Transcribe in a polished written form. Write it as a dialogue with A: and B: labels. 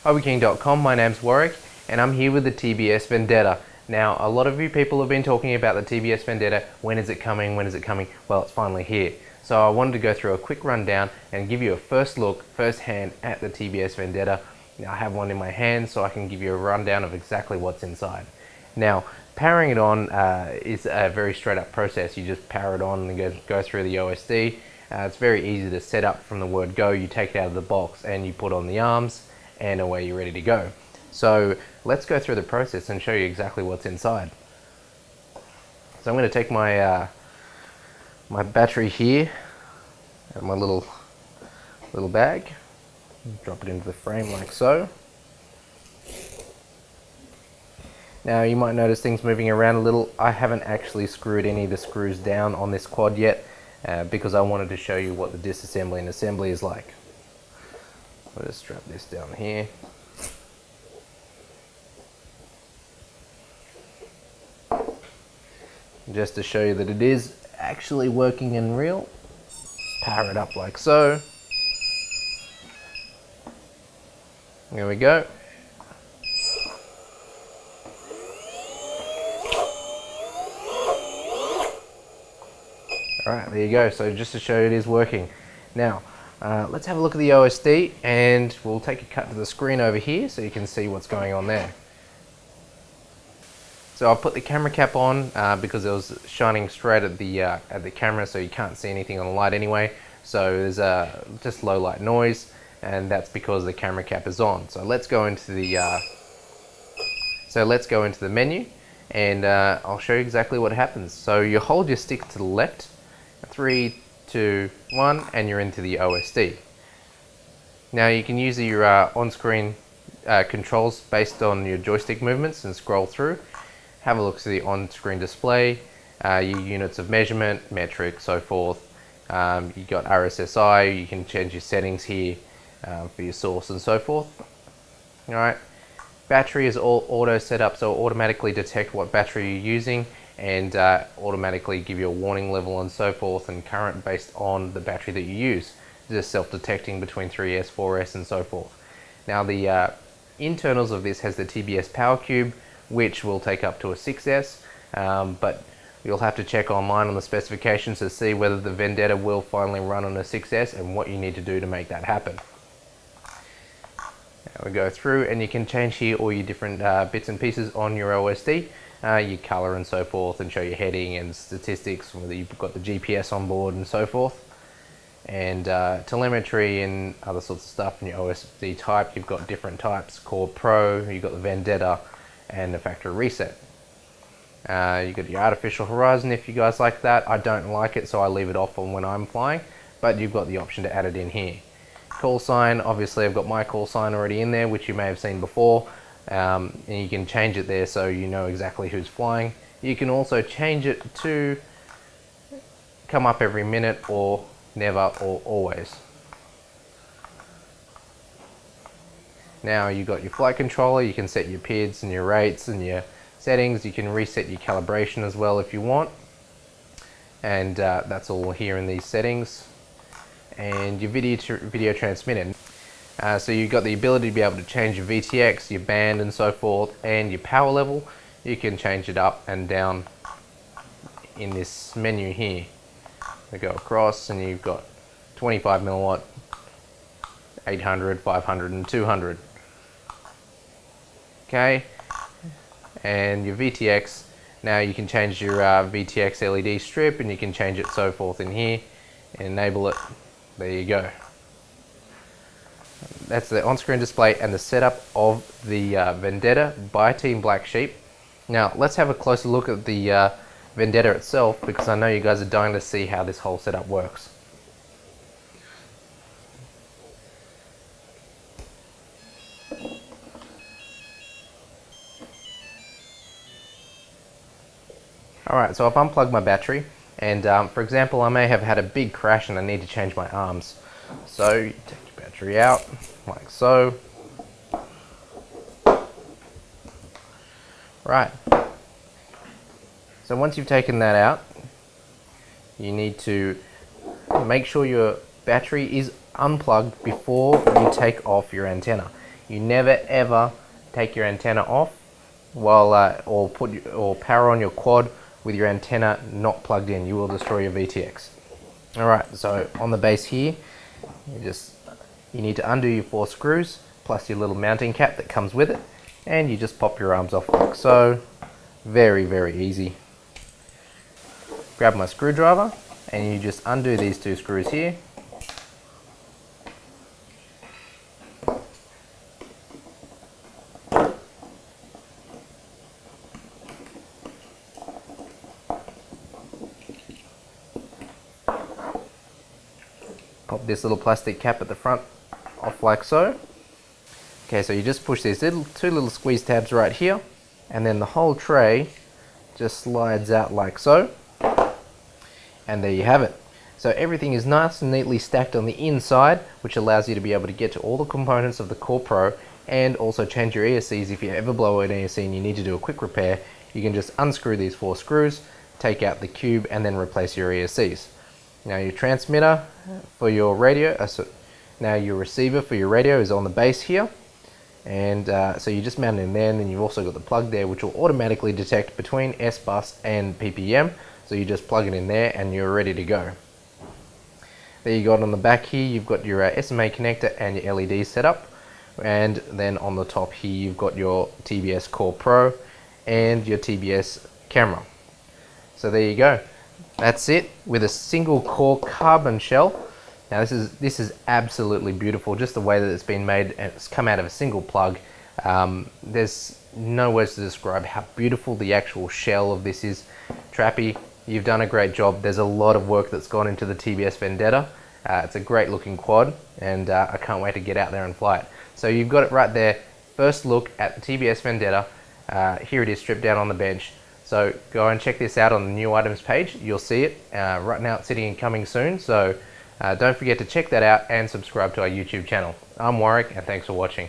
A: HobbyKing.com. My name's Warwick and I'm here with the TBS Vendetta. Now, a lot of you people have been talking about the TBS Vendetta. When is it coming? When is it coming? Well, it's finally here. So I wanted to go through a quick rundown and give you a first look, first hand at the TBS Vendetta. Now, I have one in my hand so I can give you a rundown of exactly what's inside. Now, powering it on is a very straight up process. You just power it on and go through the OSD. It's very easy to set up from the word go. You take it out of the box and you put on the arms and away you're ready to go. So let's go through the process and show you exactly what's inside. So I'm going to take my my battery here and my little bag, drop it into the frame like so. Now you might notice things moving around a little. I haven't actually screwed any of the screws down on this quad yet because I wanted to show you what the disassembly and assembly is like. I'll just strap this down here. Just to show you that it is actually working in real. Power it up like so. There we go. Alright, there you go. So just to show you it is working. Now, let's have a look at the OSD and we'll take a cut to the screen over here so you can see what's going on there. So I'll put the camera cap on because it was shining straight at the camera, so you can't see anything on the light anyway. So there's just low light noise, and that's because the camera cap is on. So let's go into the menu, and I'll show you exactly what happens. So you hold your stick to the left, 3, 2, 1, and you're into the OSD. Now you can use your on-screen controls based on your joystick movements and scroll through. Have a look at the on-screen display, your units of measurement, metric, so forth. You got RSSI, you can change your settings here for your source and so forth. Alright, battery is all auto set up, so it'll automatically detect what battery you're using and automatically give you a warning level and so forth and current based on the battery that you use. Just self-detecting between 3S, 4S and so forth. Now the internals of this has the TBS power cube, which will take up to a 6S, but you'll have to check online on the specifications to see whether the Vendetta will finally run on a 6S and what you need to do to make that happen. Now we go through and you can change here all your different bits and pieces on your OSD, your color and so forth, and show your heading and statistics, whether you've got the GPS on board and so forth, and telemetry and other sorts of stuff. In your OSD type, you've got different types: Core Pro, you've got the Vendetta, and the factory reset. You got your artificial horizon if you guys like that. I don't like it, so I leave it off on when I'm flying, but you've got the option to add it in here. Call sign, obviously I've got my call sign already in there, which you may have seen before, and you can change it there so you know exactly who's flying. You can also change it to come up every minute or never or always. Now you've got your flight controller, you can set your PIDs and your rates and your settings. You can reset your calibration as well if you want, and that's all here in these settings. And your video transmitted. So you've got the ability to be able to change your VTX, your band and so forth, and your power level. You can change it up and down in this menu here. We go across and you've got 25 milliwatt, 800, 500 and 200. Okay, and your VTX, now you can change your VTX LED strip and you can change it so forth in here and enable it. There you go. That's the on-screen display and the setup of the Vendetta by Team Black Sheep. Now let's have a closer look at the Vendetta itself, because I know you guys are dying to see how this whole setup works. Alright, so I've unplugged my battery, and for example I may have had a big crash and I need to change my arms. So you take your battery out, like so. Right. So once you've taken that out, you need to make sure your battery is unplugged before you take off your antenna. You never ever take your antenna off while or power on your quad with your antenna not plugged in. You will destroy your VTX. Alright, so on the base here, you need to undo your 4 screws plus your little mounting cap that comes with it, and you just pop your arms off like so. Very, very easy. Grab my screwdriver and you just undo these 2 screws here. Pop this little plastic cap at the front off like so. Okay, so you just push these 2 little squeeze tabs right here, and then the whole tray just slides out like so. And there you have it. So everything is nice and neatly stacked on the inside, which allows you to be able to get to all the components of the Core Pro and also change your ESCs. If you ever blow an ESC and you need to do a quick repair, you can just unscrew these 4 screws, take out the cube, and then replace your ESCs. Now your transmitter for your radio, now your receiver for your radio is on the base here. And so you just mount it in there, and then you've also got the plug there which will automatically detect between S-Bus and PPM. So you just plug it in there and you're ready to go. There you got on the back here, you've got your SMA connector and your LED setup. And then on the top here, you've got your TBS Core Pro and your TBS camera. So there you go. That's it with a single core carbon shell. Now this is absolutely beautiful, just the way that it's been made, and it's come out of a single plug. There's no words to describe how beautiful the actual shell of this is. Trappy, you've done a great job. There's a lot of work that's gone into the TBS Vendetta. It's a great looking quad, and I can't wait to get out there and fly it. So you've got it right there. First look at the TBS Vendetta. Here it is stripped down on the bench. So go and check this out on the new items page. You'll see it. Right now it's sitting and coming soon. So don't forget to check that out and subscribe to our YouTube channel. I'm Warwick, and thanks for watching.